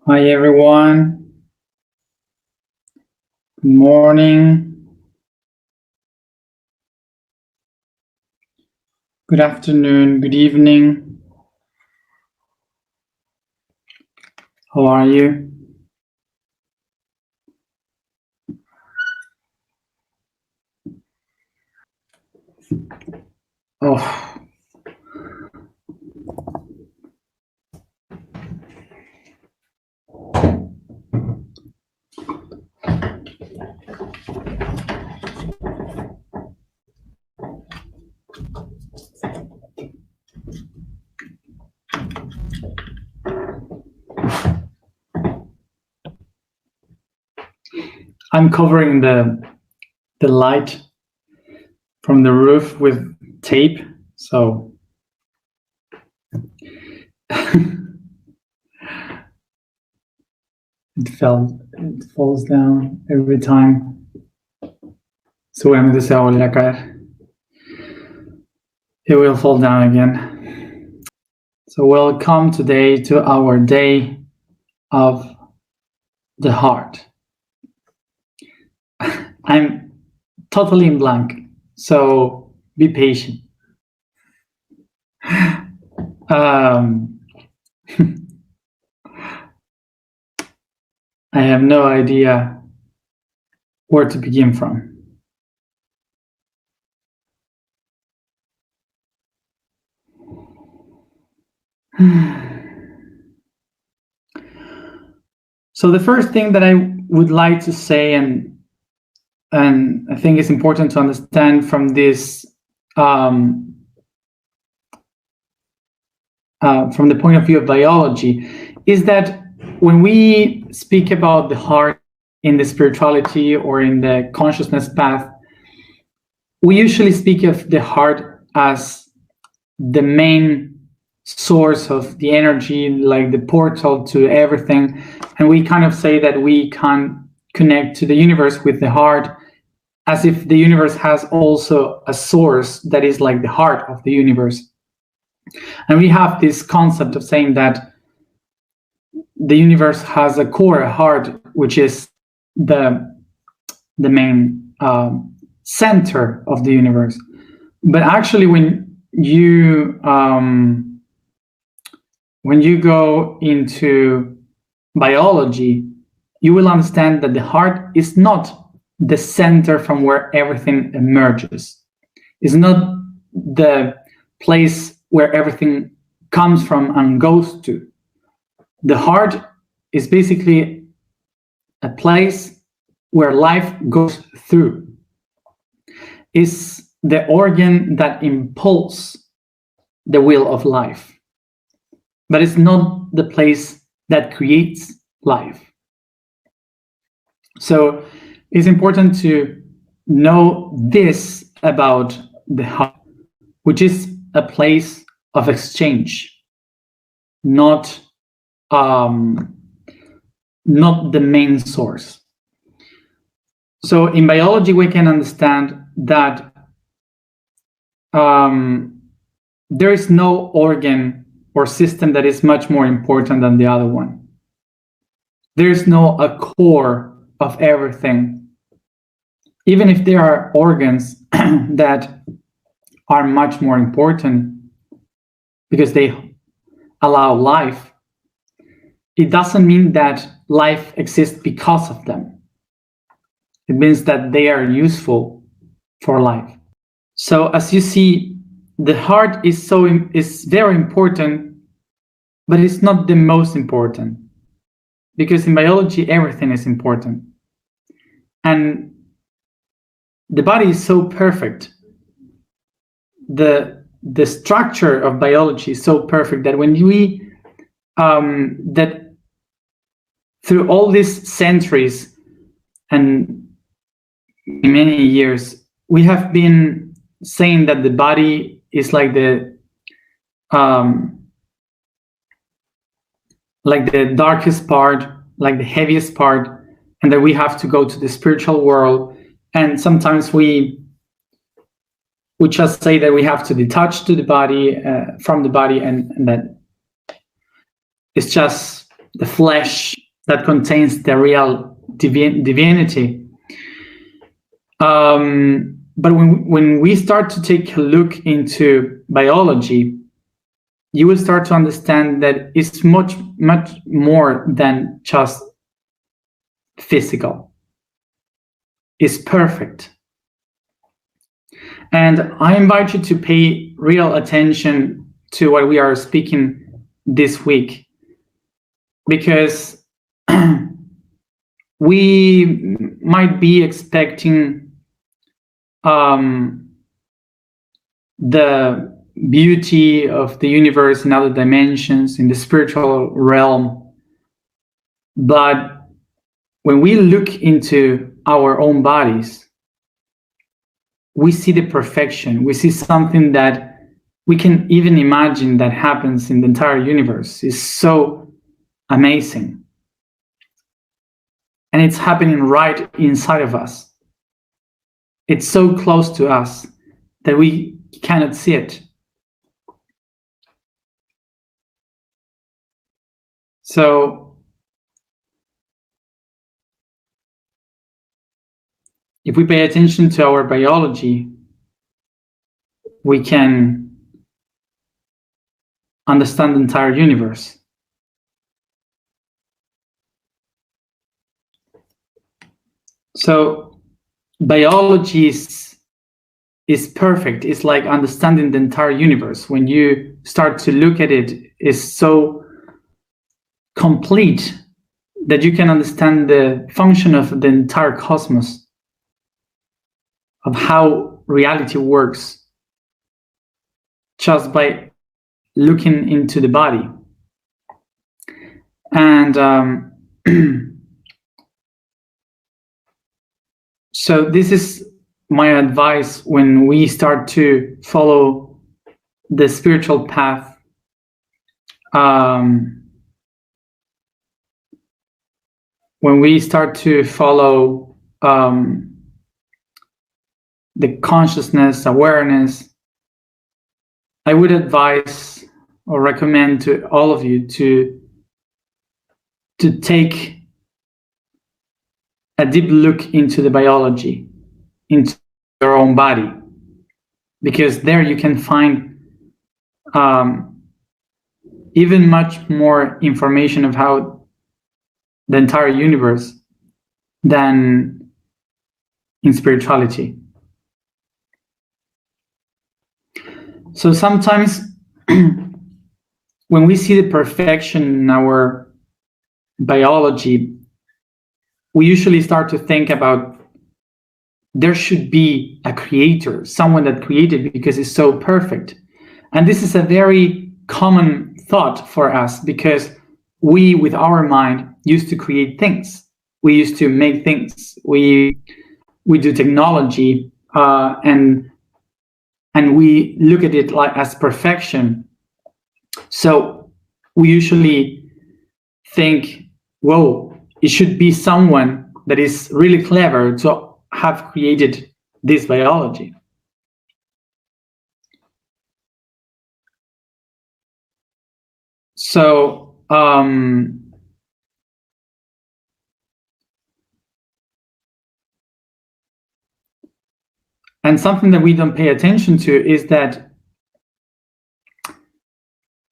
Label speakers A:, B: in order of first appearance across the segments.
A: Hi everyone. Good morning. Good afternoon. Good evening. How are you? Oh, I'm covering the light from the roof with tape, so it falls down every time. Seguramente se va a volver a caer. It will fall down again. So welcome today to our day of the heart. I'm totally in blank, so be patient. I have no idea where to begin from. So the first thing that I would like to say, and I think it's important to understand from this, from the point of view of biology, is that when we speak about the heart in the spirituality or in the consciousness path, we usually speak of the heart as the main source of the energy, like the portal to everything. And we kind of say that we can connect to the universe with the heart, as if the universe has also a source that is like the heart of the universe. And we have this concept of saying that the universe has a core, a heart, which is the main center of the universe. But actually, when you go into biology, you will understand that the heart is not the center from where everything emerges. It's not the place where everything comes from and goes to. The heart is basically a place where life goes through. It's the organ that impulses the wheel of life, but it's not the place that creates life. So it's important to know this about the heart, which is a place of exchange, not the main source. So in biology, we can understand that there is no organ or system that is much more important than the other one. There is no a core of everything. Even if there are organs that are much more important because they allow life, it doesn't mean that life exists because of them. It means that they are useful for life. So as you see, the heart is very important, but it's not the most important, because in biology everything is important, and the body is so perfect. The structure of biology is so perfect that when we that through all these centuries and many years, we have been saying that the body is like the darkest part, like the heaviest part, and that we have to go to the spiritual world. And sometimes we just say that we have to detach to the body from the body, and that it's just the flesh that contains the real divinity. But when we start to take a look into biology, you will start to understand that it's much more than just physical. It's perfect. And I invite you to pay real attention to what we are speaking this week, because we might be expecting the beauty of the universe in other dimensions, in the spiritual realm. But when we look into our own bodies, we see the perfection. We see something that we can even imagine that happens in the entire universe. It's so amazing. And it's happening right inside of us. It's so close to us that we cannot see it. So if we pay attention to our biology, we can understand the entire universe. So biology is perfect. It's like understanding the entire universe. When you start to look at it, it's so complete that you can understand the function of the entire cosmos, of how reality works, just by looking into the body. And so this is my advice when we start to follow the spiritual path. When we start to follow the consciousness, awareness, I would advise or recommend to all of you to take a deep look into the biology, into your own body, because there you can find even much more information of how the entire universe than in spirituality. So sometimes when we see the perfection in our biology, we usually start to think about there should be a creator, someone that created because it's so perfect. And this is a very common thought for us, because we, with our mind, used to create things. We used to make things. We do technology, and we look at it like as perfection. So we usually think, whoa, it should be someone that is really clever to have created this biology. So and something that we don't pay attention to is that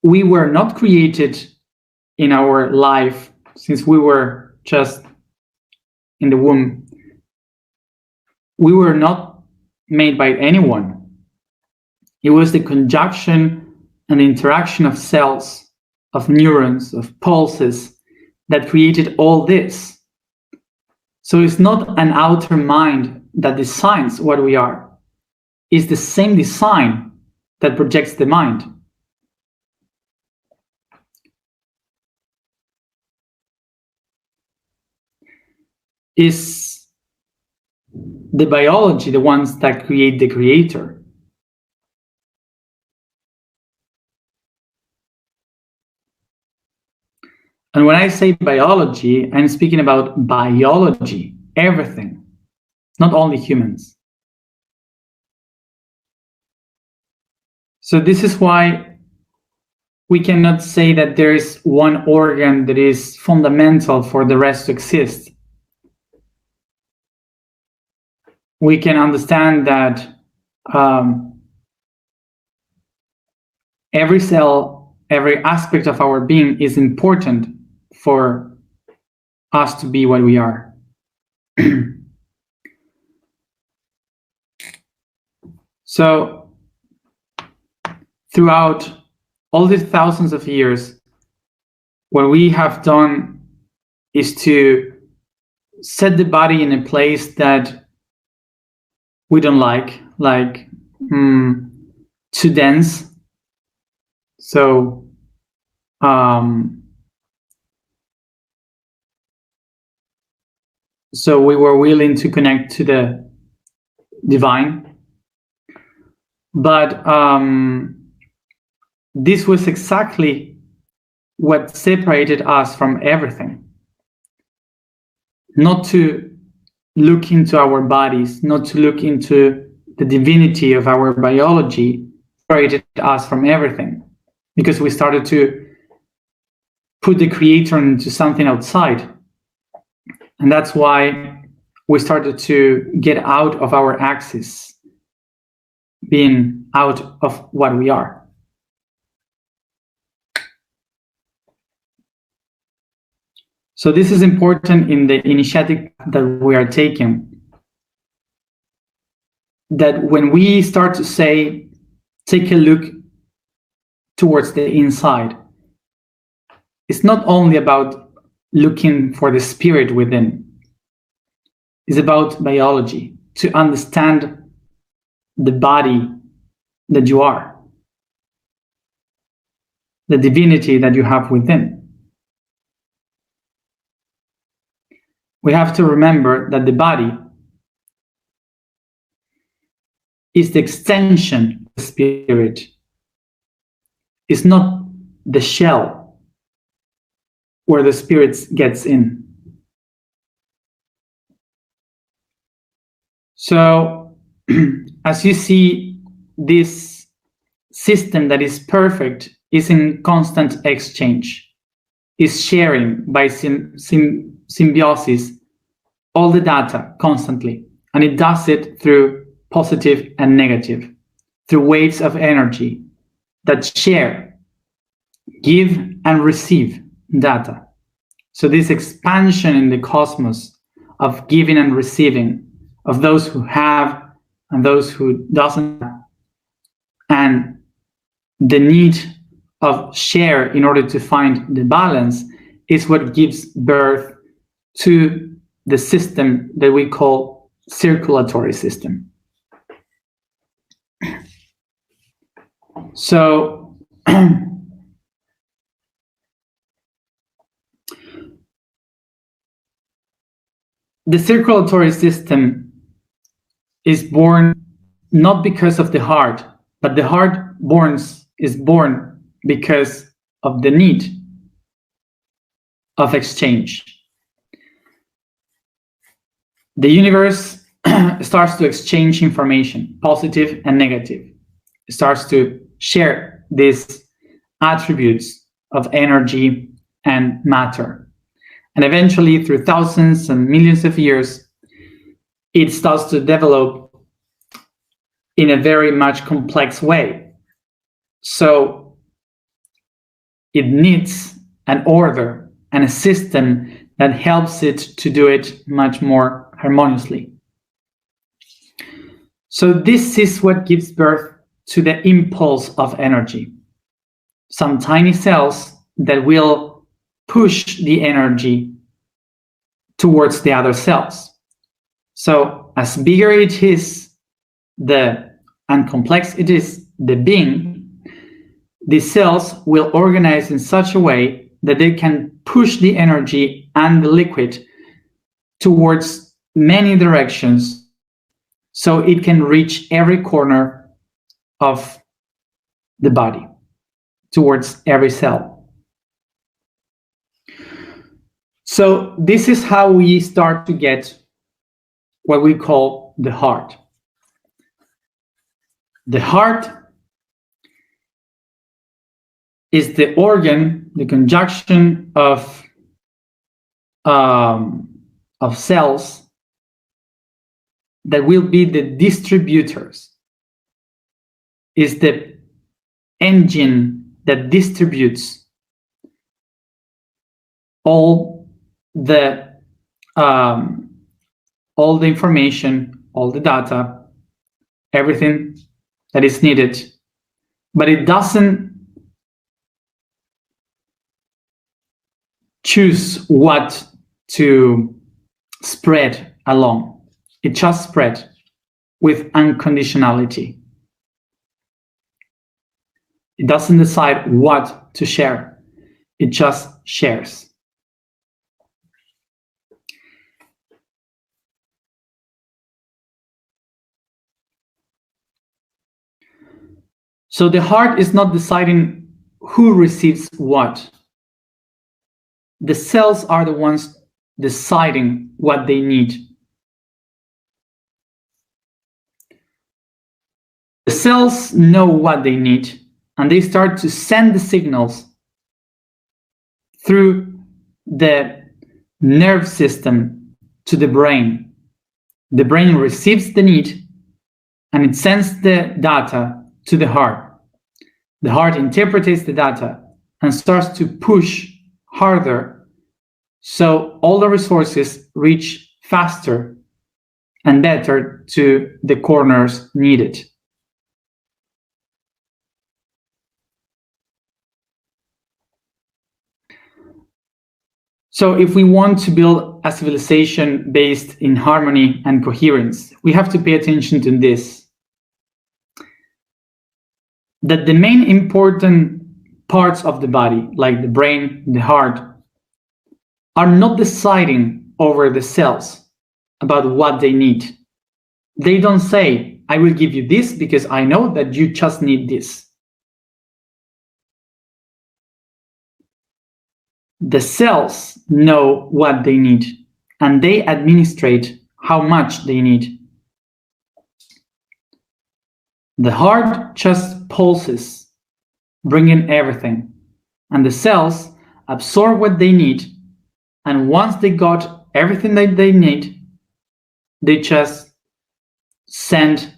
A: we were not created in our life since we were just in the womb. We were not made by anyone. It was the conjunction and the interaction of cells, of neurons, of pulses that created all this. So it's not an outer mind that designs what we are. It's the same design that projects the mind. Is the biology the ones that create the creator? And when I say biology, I'm speaking about biology, everything, not only humans. So this is why we cannot say that there is one organ that is fundamental for the rest to exist. We can understand that every cell, every aspect of our being is important for us to be what we are. So, throughout all these thousands of years, what we have done is to set the body in a place that we don't like too dense. So so we were willing to connect to the divine, but this was exactly what separated us from everything. Not to look into our bodies, not to look into the divinity of our biology, separated us from everything, because we started to put the creator into something outside. And that's why we started to get out of our axis, being out of what we are. So this is important in the initiative that we are taking, that when we start to say, take a look towards the inside, it's not only about looking for the spirit within. It's about biology, to understand the body that you are, the divinity that you have within. We have to remember that the body is the extension of the spirit. It's not the shell where the spirit gets in. So, as you see, this system that is perfect is in constant exchange, is sharing by symbiosis all the data constantly, and it does it through positive and negative, through waves of energy that share, give and receive data. So this expansion in the cosmos of giving and receiving, of those who have and those who doesn't have, and the need of share in order to find the balance, is what gives birth to the system that we call circulatory system. So the circulatory system is born not because of the heart, but the heart is born because of the need of exchange. The universe starts to exchange information, positive and negative. It starts to share these attributes of energy and matter. And eventually, through thousands and millions of years, it starts to develop in a very much complex way. So it needs an order and a system that helps it to do it much more harmoniously. So this is what gives birth to the impulse of energy. Some tiny cells that will push the energy towards the other cells. So as bigger it is, and complex it is, the being, the cells will organize in such a way that they can push the energy and the liquid towards many directions, so it can reach every corner of the body, towards every cell. So this is how we start to get what we call the heart. The heart is the organ, the conjunction of cells that will be the distributors, is the engine that distributes all the information, all the data, everything that is needed, but it doesn't choose what to spread along. It just spreads with unconditionality. It doesn't decide what to share. It just shares. So the heart is not deciding who receives what. The cells are the ones deciding what they need. The cells know what they need, and they start to send the signals through the nerve system to the brain. The brain receives the need, and it sends the data to the heart. The heart interprets the data and starts to push harder, so all the resources reach faster and better to the corners needed. So if we want to build a civilization based in harmony and coherence, we have to pay attention to this. That the main important parts of the body, like the brain, the heart, are not deciding over the cells about what they need. They don't say, I will give you this because I know that you just need this. The cells know what they need, and they administrate how much they need. The heart just pulses, bringing everything, and the cells absorb what they need, and once they got everything that they need, they just send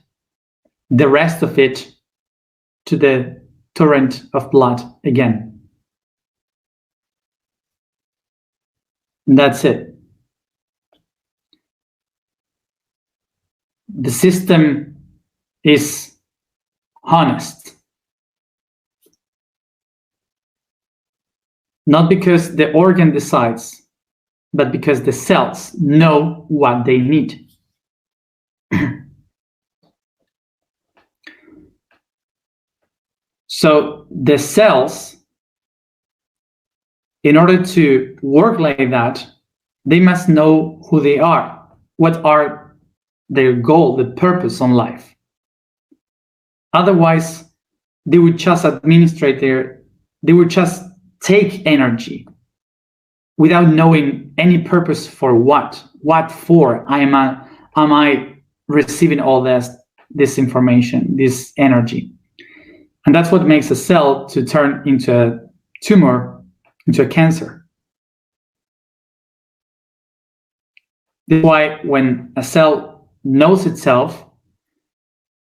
A: the rest of it to the torrent of blood again. And that's it. The system is honest. Not because the organ decides, but because the cells know what they need. So the cells, in order to work like that, they must know who they are, what are their goal, the purpose on life. Otherwise, they would just administrate they would just take energy without knowing any purpose for what for am I receiving all this information, this energy. And that's what makes a cell to turn into a tumor, into a cancer. That's why when a cell knows itself,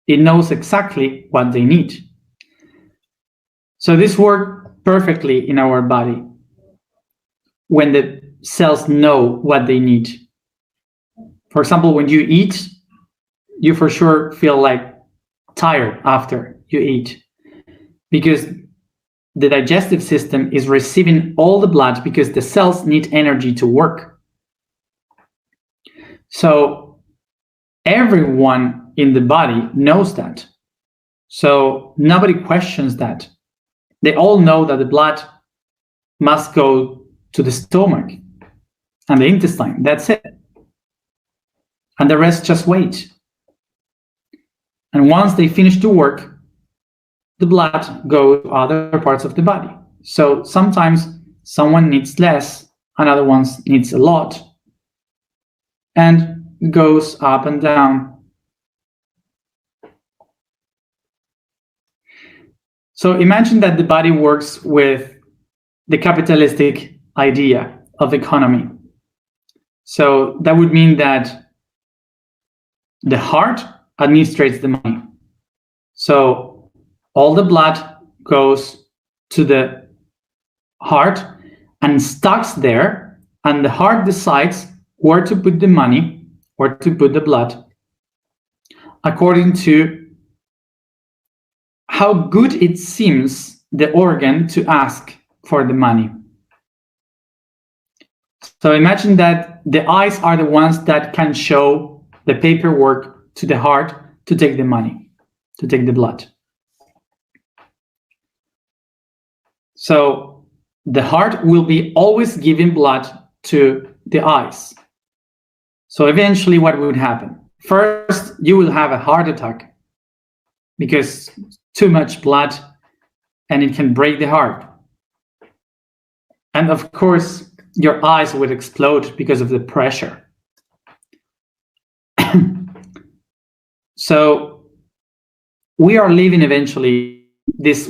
A: it knows exactly what they need. So this works perfectly in our body when the cells know what they need. For example, when you eat, you for sure feel like tired after you eat, because the digestive system is receiving all the blood because the cells need energy to work. So everyone in the body knows that. So nobody questions that. They all know that the blood must go to the stomach and the intestine. That's it. And the rest just wait. And once they finish the work, the blood goes to other parts of the body. So sometimes someone needs less, another one needs a lot, and it goes up and down. So imagine that the body works with the capitalistic idea of economy. So that would mean that the heart administrates the money. So all the blood goes to the heart and stocks there, and the heart decides where to put the money, where to put the blood, according to how good it seems the organ to ask for the money. So imagine that the eyes are the ones that can show the paperwork to the heart to take the money, to take the blood. So the heart will be always giving blood to the eyes. So eventually what would happen? First, you will have a heart attack because too much blood and it can break the heart. And of course, your eyes would explode because of the pressure. So we are living eventually this,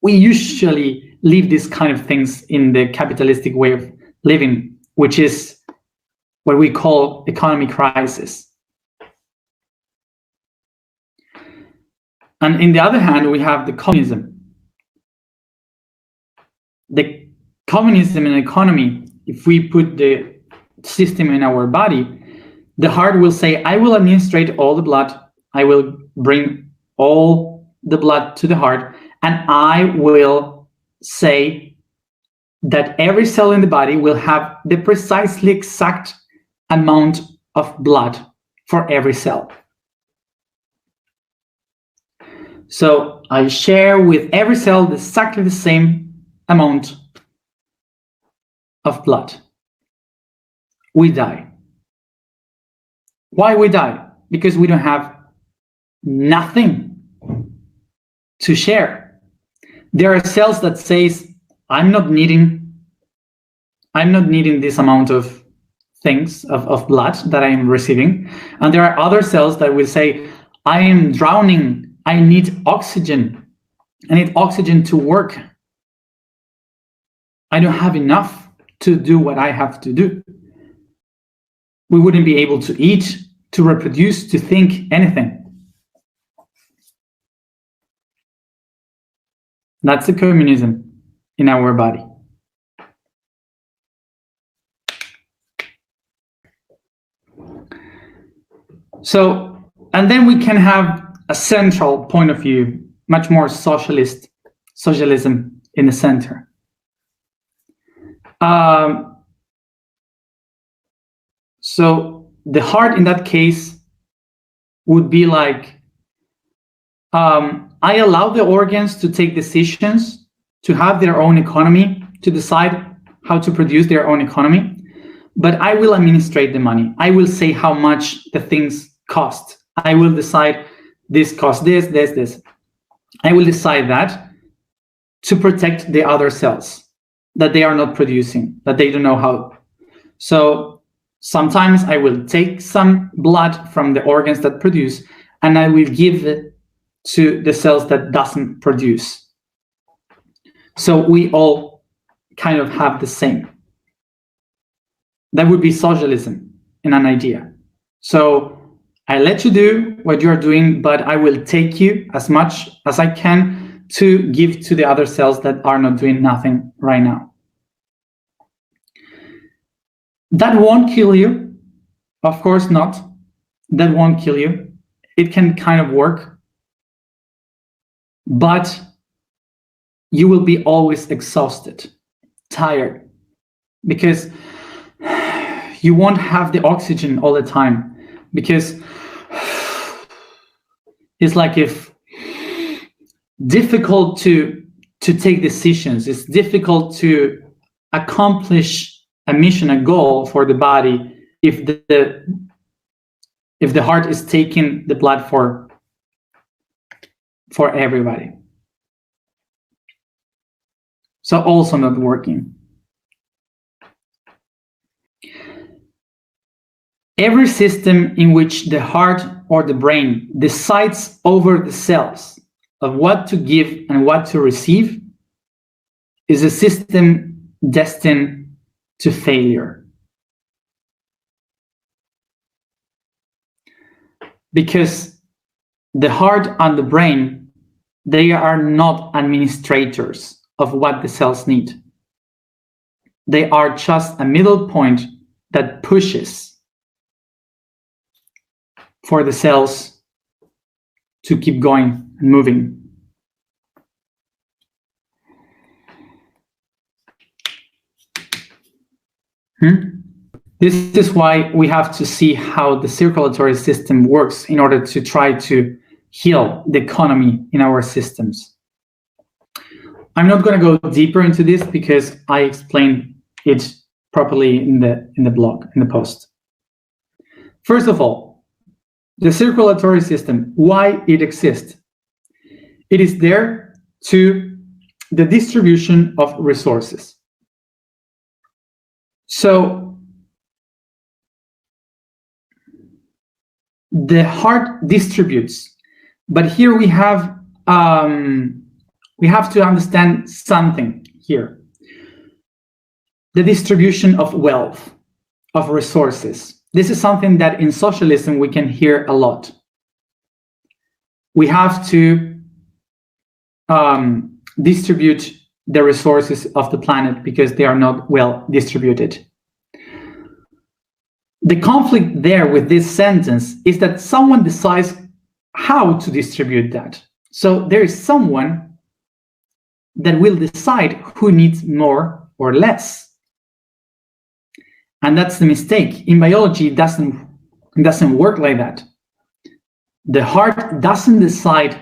A: we usually leave these kind of things in the capitalistic way of living, which is what we call economic crisis. And in the other hand, we have the communism. The communism and economy, if we put the system in our body, the heart will say, I will administrate all the blood, I will bring all the blood to the heart, and I will say that every cell in the body will have the precisely exact amount of blood for every cell. So I share with every cell exactly the same amount of blood. We die. Why we die? Because we don't have nothing to share. There are cells that says, I'm not needing this amount of things of blood that I am receiving. And there are other cells that will say, I am drowning. I need oxygen. I need oxygen to work. I don't have enough to do what I have to do. We wouldn't be able to eat, to reproduce, to think anything. That's the communism in our body. So, and then we can have a central point of view, much more socialism in the center. So the heart in that case would be like, I allow the organs to take decisions, to have their own economy, to decide how to produce their own economy, but I will administrate the money. I will say how much the things cost. I will decide this costs this. I will decide that to protect the other cells that they are not producing, that they don't know how. So sometimes I will take some blood from the organs that produce, and I will give it to the cells that doesn't produce. So we all kind of have the same. That would be socialism in an idea. So I let you do what you are doing, but I will take you as much as I can to give to the other cells that are not doing nothing right now. That won't kill you. Of course not. That won't kill you. It can kind of work. But you will be always exhausted, tired, because you won't have the oxygen all the time, because it's like if difficult to take decisions. It's difficult to accomplish a mission, a goal for the body if the heart is taking the blood for everybody. So also not working. Every system in which the heart or the brain decides over the cells, of what to give and what to receive is a system destined to failure. Because the heart and the brain, they are not administrators of what the cells need. They are just a middle point that pushes for the cells to keep going and moving. This is why we have to see how the circulatory system works in order to try to heal the economy in our systems. I'm not going to go deeper into this because I explained it properly in the blog, in the post. First of all, the circulatory system, why it exists. It is there to the distribution of resources. So the heart distributes, but here we have to understand something here. The distribution of wealth, of resources. This is something that in socialism we can hear a lot. We have to distribute the resources of the planet because they are not well distributed. The conflict there with this sentence is that someone decides how to distribute that. So there is someone that will decide who needs more or less. And that's the mistake. In biology, it doesn't work like that. The heart doesn't decide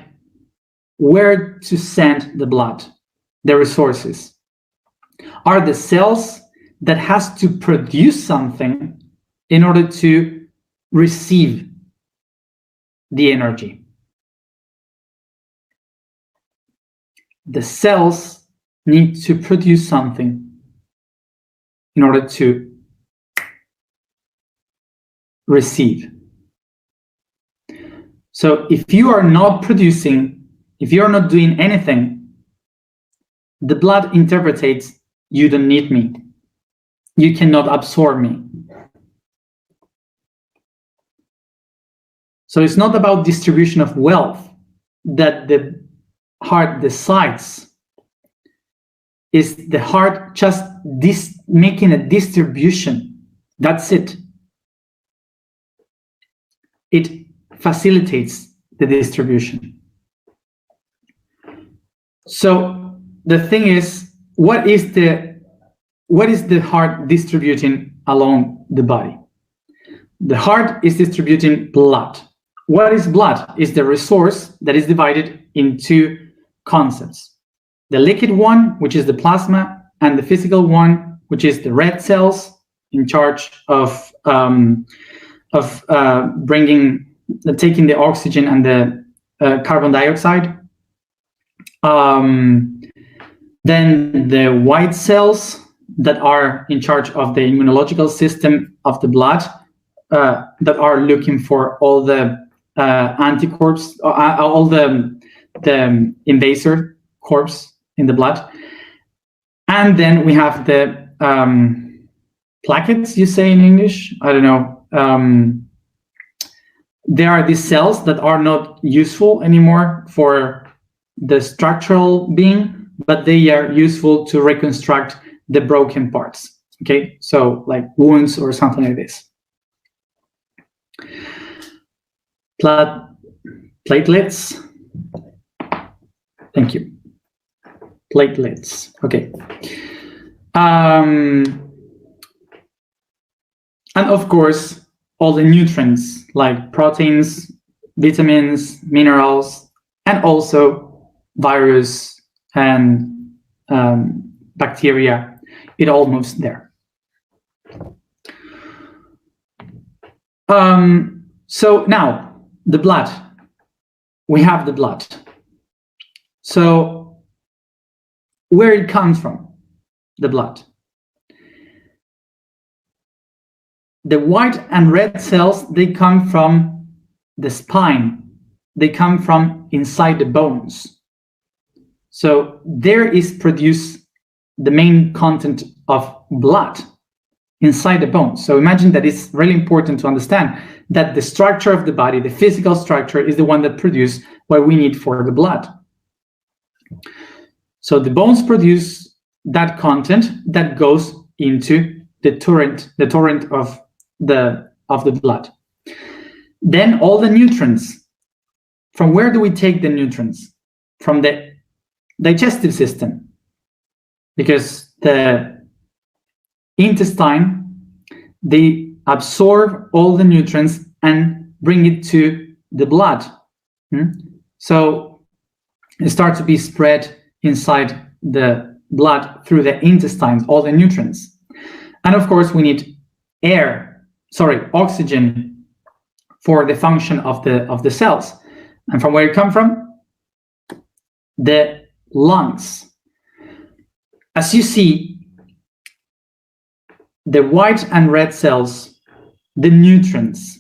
A: where to send the blood. The resources are the cells that has to produce something in order to receive the energy. The cells need to produce something in order to receive. So if you are not producing, if you are not doing anything, the blood interprets, you don't need me. You cannot absorb me. So it's not about distribution of wealth that the heart decides. It's the heart just making a distribution. That's it. It facilitates the distribution. So the thing is, what is the heart distributing along the body? The heart is distributing blood. What is blood? Is the resource that is divided into concepts. The liquid one, which is the plasma, and the physical one, which is the red cells in charge of taking the oxygen and the carbon dioxide. Then the white cells that are in charge of the immunological system of the blood, that are looking for all the anticorps, all the invasor corps in the blood. And then we have the plaquettes, you say in English? I don't know. There are these cells that are not useful anymore for the structural being, but they are useful to reconstruct the broken parts. Okay, so like wounds or something like this. Platelets. Thank you. Platelets. Okay. And of course, all the nutrients like proteins, vitamins, minerals, and also virus and bacteria. It all moves there. So now the blood. We have the blood. So where it comes from, the blood. The white and red cells, they come from the spine, they come from inside the bones. So there is produced the main content of blood inside the bones. So imagine that it's really important to understand that the structure of the body, the physical structure, is the one that produces what we need for the blood. So the bones produce that content that goes into the torrent of the blood. Then all the nutrients. From where do we take the nutrients? From the digestive system, because the intestine, they absorb all the nutrients and bring it to the blood. So it starts to be spread inside the blood through the intestines, all the nutrients. And of course, we need oxygen for the function of the cells. And from where it comes from? The lungs. As you see, the white and red cells, the nutrients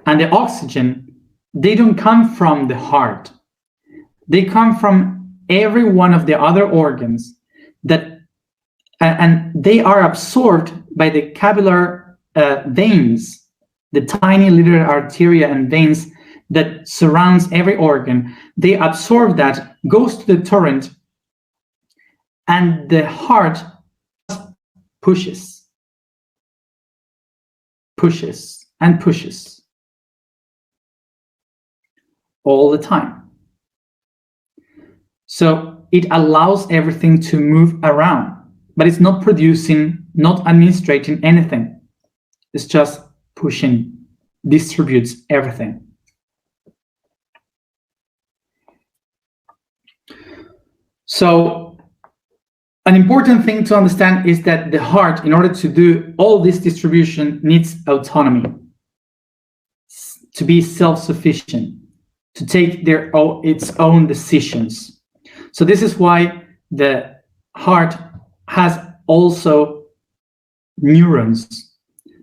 A: and the oxygen, they don't come from the heart. They come from every one of the other organs and they are absorbed by the capillary veins, the tiny little arteria and veins that surrounds every organ. They absorb that, goes to the torrent, and the heart pushes and pushes all the time. So it allows everything to move around, but it's not producing, not administrating anything. It's just pushing, distributes everything. So an important thing to understand is that the heart, in order to do all this distribution, needs autonomy, to be self-sufficient, to take its own decisions. So this is why the heart has also neurons.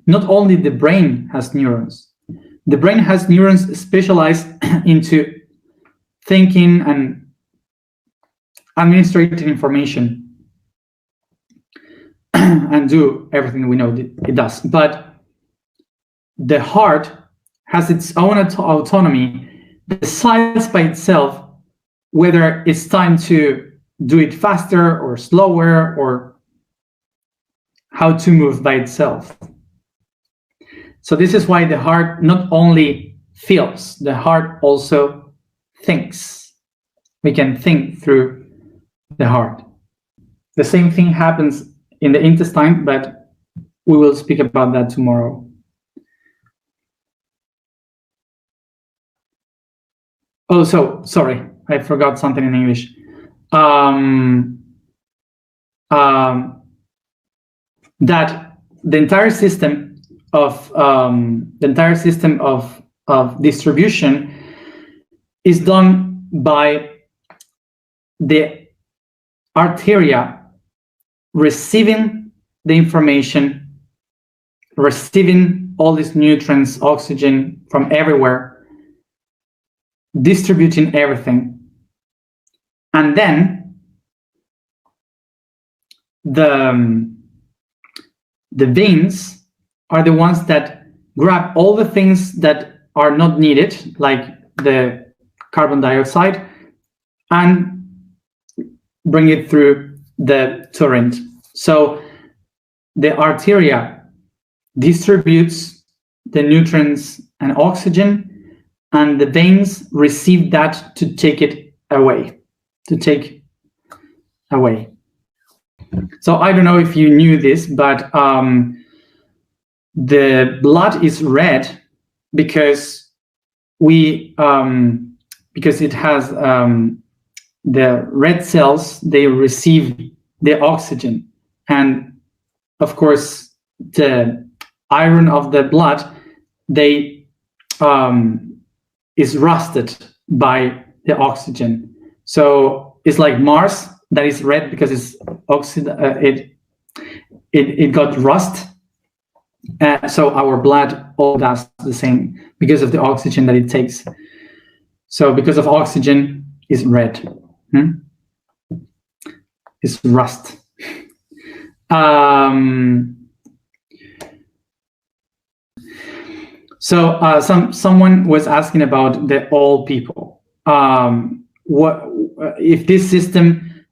A: Not only the brain has neurons. The brain has neurons specialized into thinking and administrating information and do everything we know it does. But the heart has its own autonomy, decides by itself whether it's time to do it faster or slower, or how to move by itself. So this is why the heart not only feels, the heart also thinks. We can think through the heart. The same thing happens in the intestine, but we will speak about that tomorrow. Oh, so sorry, I forgot something in English. That the entire system of distribution is done by the arteria receiving the information, receiving all these nutrients, oxygen from everywhere, distributing everything. And then the veins are the ones that grab all the things that are not needed, like the carbon dioxide, and bring it through the torrent. So the arteria distributes the nutrients and oxygen, and the veins receive that to take it away, So I don't know if you knew this, but the blood is red because it has the red cells, they receive the oxygen, and of course the iron of the blood is rusted by the oxygen. So it's like Mars that is red because it's it got rust. So our blood all does the same because of the oxygen that it takes. So because of oxygen, is red. It's rust. So someone was asking about the all people. What if this system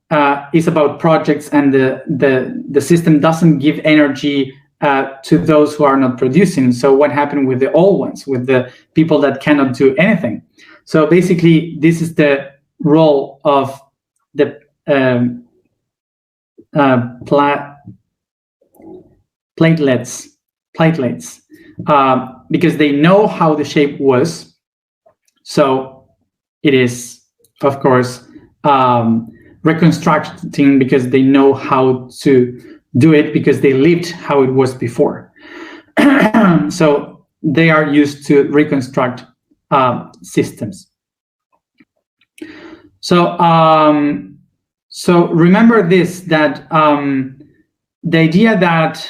A: is about projects and the system doesn't give energy to those who are not producing? So what happened with the all ones, with the people that cannot do anything? So basically, this is the role of the platelets, because they know how the shape was. So it is, of course, reconstructing because they know how to do it, because they lived how it was before. So they are used to reconstruct systems. So so remember this, that the idea that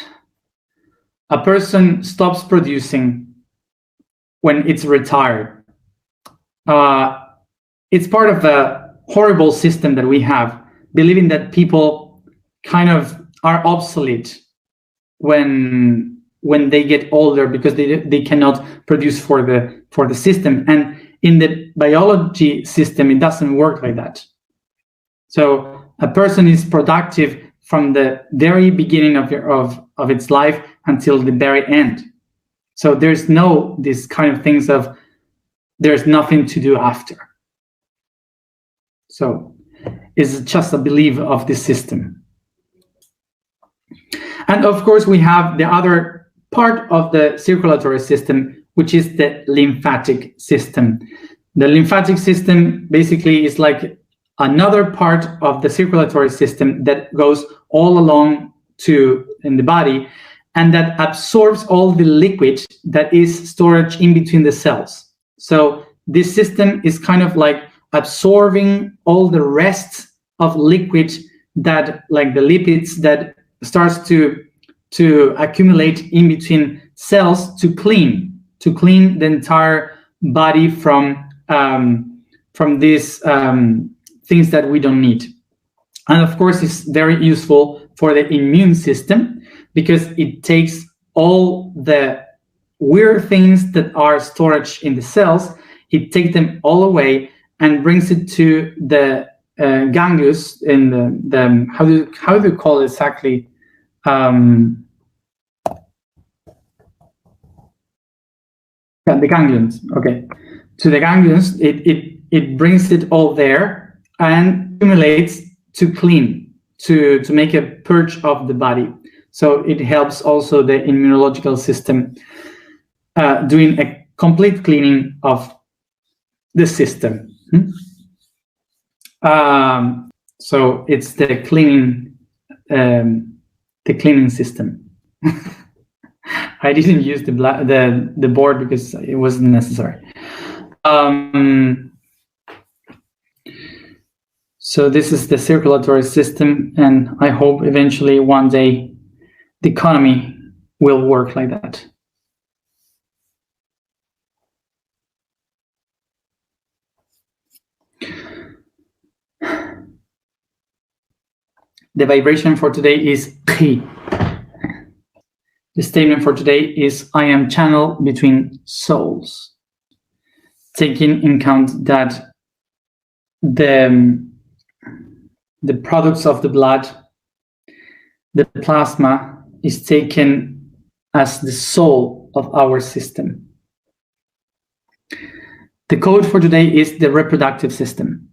A: a person stops producing when it's retired, it's part of a horrible system that we have, believing that people kind of are obsolete when they get older because they cannot produce for the system. And in the biology system, it doesn't work like that. So a person is productive from the very beginning of its life until the very end. So there's no this kind of things of there's nothing to do after. So it's just a belief of the system. And of course, we have the other part of the circulatory system, which is the lymphatic system. The lymphatic system basically is like another part of the circulatory system that goes all along in the body, and that absorbs all the liquid that is storage in between the cells. So this system is kind of like absorbing all the rest of liquid that, like the lipids, that starts to accumulate in between cells to clean the entire body from these things that we don't need. And of course, it's very useful for the immune system because it takes all the weird things that are stored in the cells, it takes them all away and brings it to the ganglions in the how do you call it exactly? The ganglions. Okay, to the ganglions, it brings it all there and accumulates to clean, to make a purge of the body. So it helps also the immunological system doing a complete cleaning of the system. So it's the cleaning system. I didn't use the board because it wasn't necessary. So this is the circulatory system, and I hope eventually one day the economy will work like that. The vibration for today is Chi. The statement for today is, I am channel between souls. Taking in account that the products of the blood, the plasma, is taken as the soul of our system. The code for today is the reproductive system.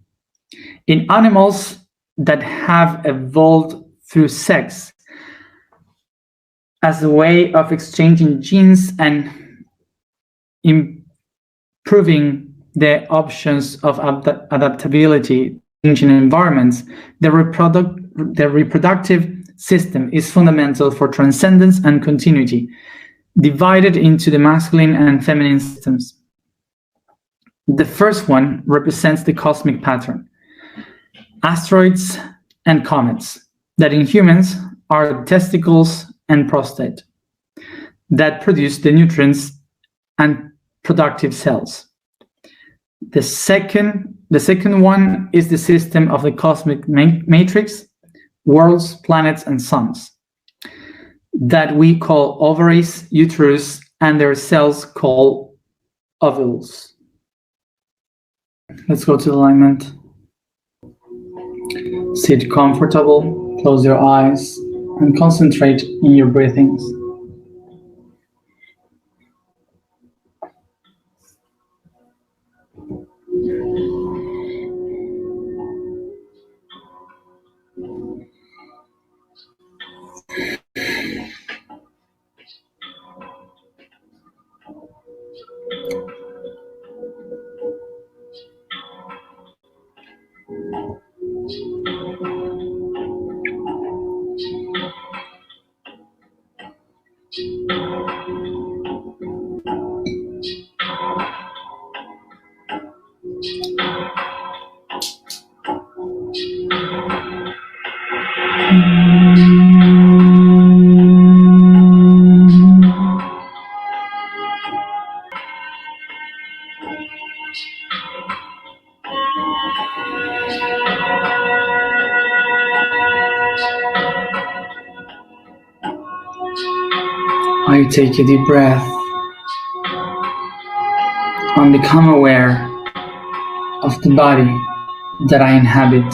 A: In animals that have evolved through sex as a way of exchanging genes and improving the options of adaptability changing environments, the reproductive system is fundamental for transcendence and continuity, divided into the masculine and feminine systems. The first one represents the cosmic pattern, asteroids and comets, that in humans are testicles and prostate, that produce the nutrients and productive cells. The second one is the system of the cosmic matrix, worlds, planets, and suns, that we call ovaries, uterus, and their cells called ovules. Let's go to alignment. Sit comfortable, close your eyes, and concentrate in your breathings. I take a deep breath and become aware of the body that I inhabit.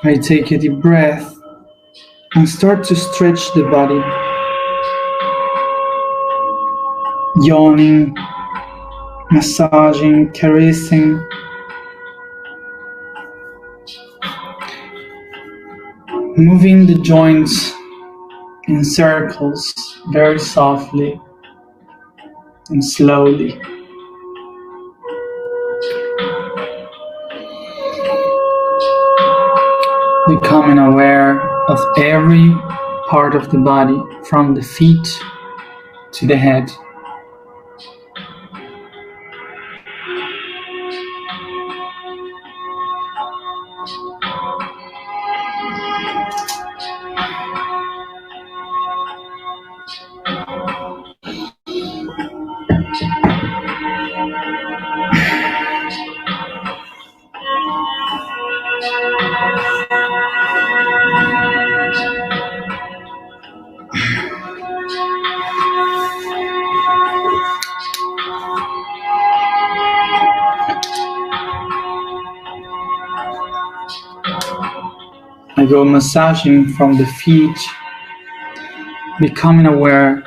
A: I take a deep breath and start to stretch the body, yawning, massaging, caressing, moving the joints in circles very softly and slowly. Becoming aware of every part of the body, from the feet to the head. I go massaging from the feet, becoming aware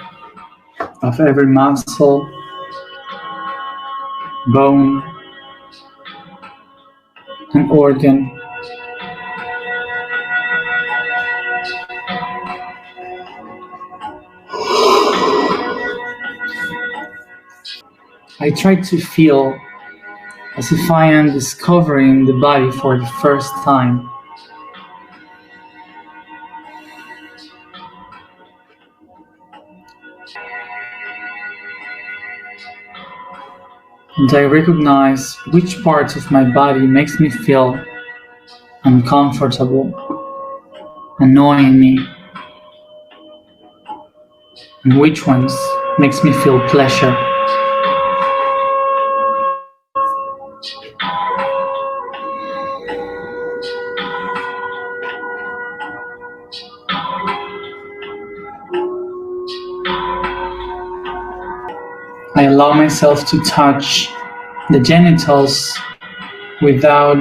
A: of every muscle, bone, and organ. I try to feel as if I am discovering the body for the first time. And I recognize which parts of my body makes me feel uncomfortable, annoying me, and which ones makes me feel pleasure. I I allow myself to touch the genitals without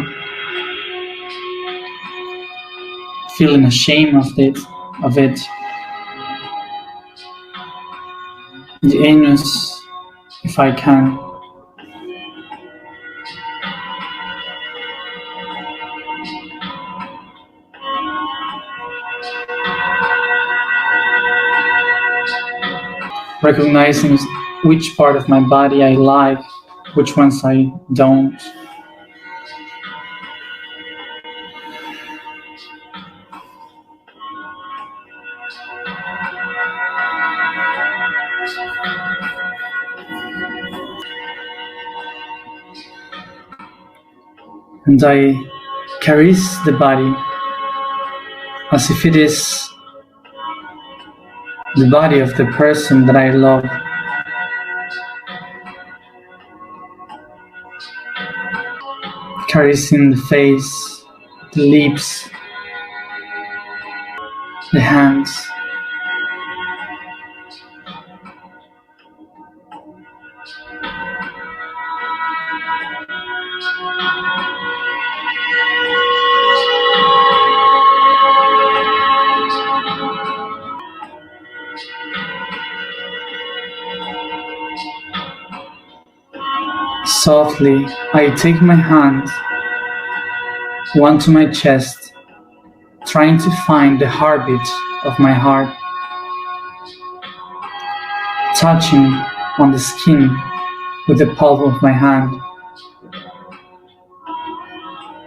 A: feeling ashamed of it. The anus, if I can. Recognizing which part of my body I like, which ones I don't. And I caress the body as if it is the body of the person that I love. Caressing the face, the lips, the hands. Softly, I take my hand, one to my chest, trying to find the heartbeat of my heart, touching on the skin with the palm of my hand,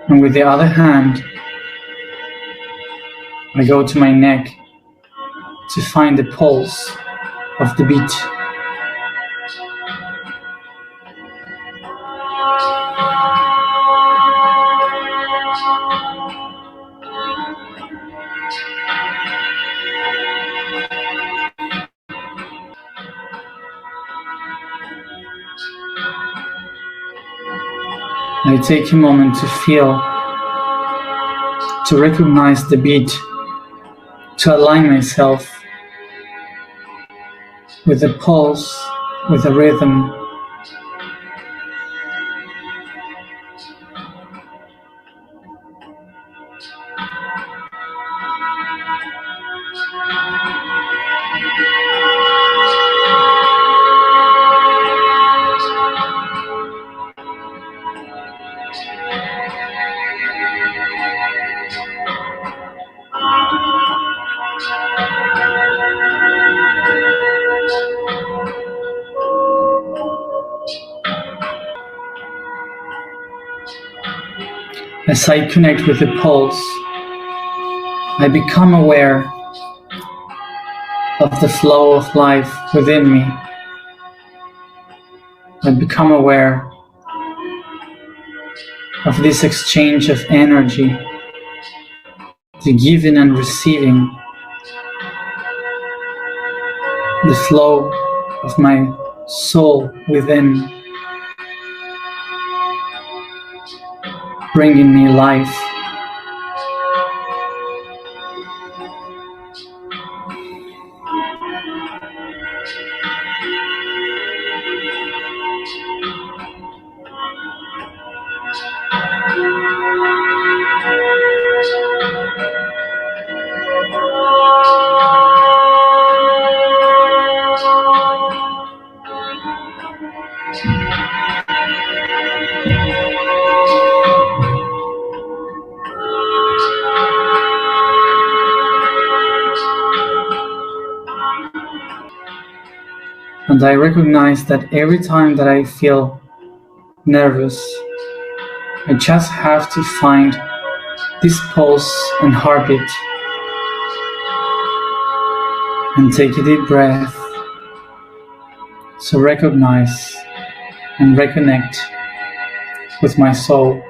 A: and with the other hand, I go to my neck to find the pulse of the beat. I take a moment to feel, to recognize the beat, to align myself with the pulse, with the rhythm. As I connect with the pulse, I become aware of the flow of life within me. I become aware of this exchange of energy, the giving and receiving, the flow of my soul within, bringing me life. And I recognize that every time that I feel nervous, I just have to find this pulse and heartbeat and take a deep breath to recognize and reconnect with my soul.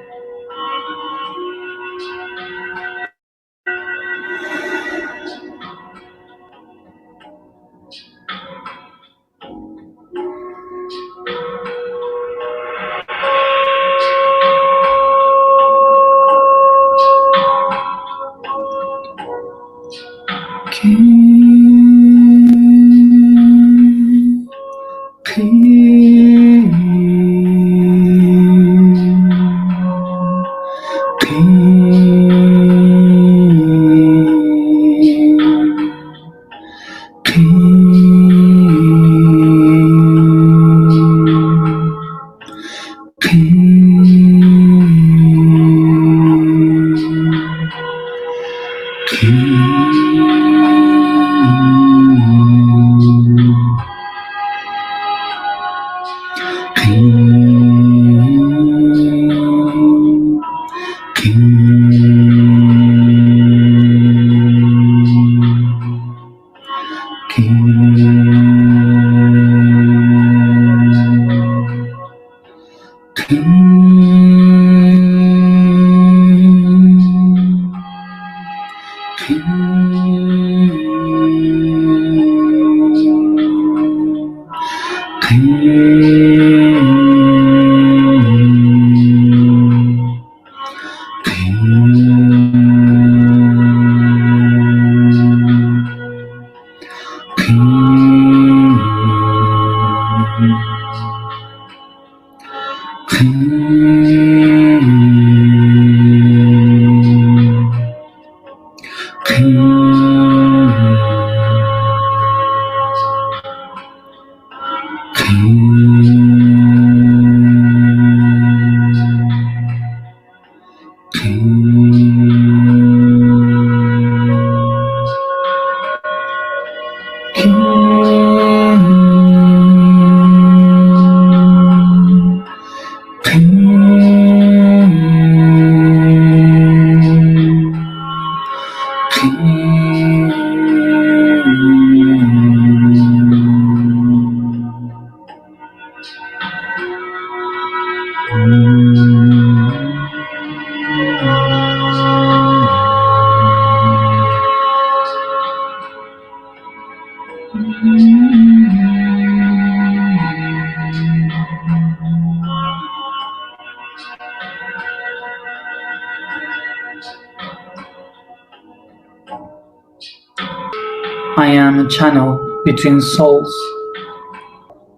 A: I am a channel between souls.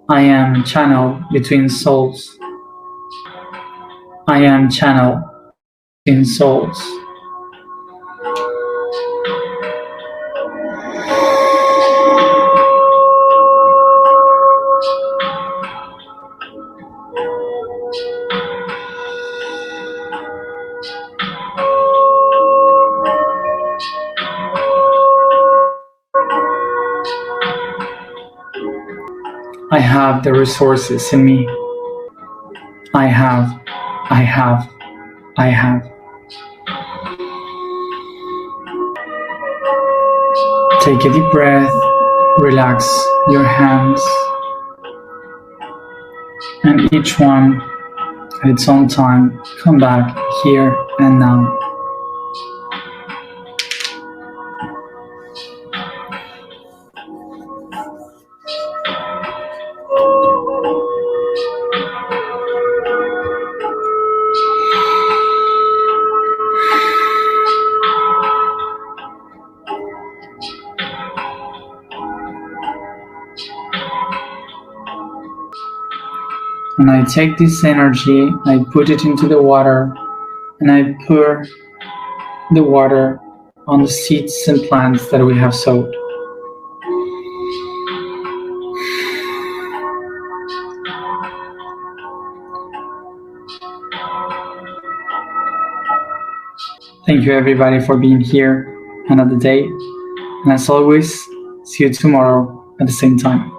A: I am a channel between souls. I am a channel between souls. I have the resources in me. I have. Take a deep breath, relax your hands, and each one at its own time, come back here and now. And I take this energy, I put it into the water, and I pour the water on the seeds and plants that we have sowed. Thank you everybody for being here another day. And as always, see you tomorrow at the same time.